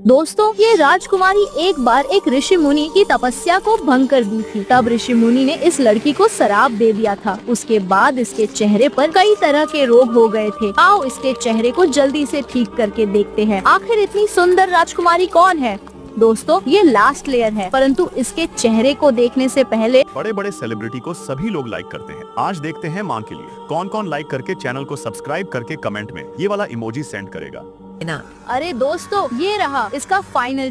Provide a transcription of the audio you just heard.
दोस्तों, ये राजकुमारी एक बार एक ऋषि मुनि की तपस्या को भंग कर दी थी। तब ऋषि मुनि ने इस लड़की को श्राप दे दिया था। उसके बाद इसके चेहरे पर कई तरह के रोग हो गए थे। आओ इसके चेहरे को जल्दी से ठीक करके देखते हैं। आखिर इतनी सुंदर राजकुमारी कौन है? दोस्तों, ये लास्ट लेयर है, परंतु इसके चेहरे को देखने से पहले बड़े बड़े सेलिब्रिटी को सभी लोग लाइक करते हैं। आज देखते हैं माँ के लिए कौन कौन लाइक करके चैनल को सब्सक्राइब करके कमेंट में ये वाला इमोजी सेंड करेगा। अरे दोस्तों, ये रहा इसका फाइनल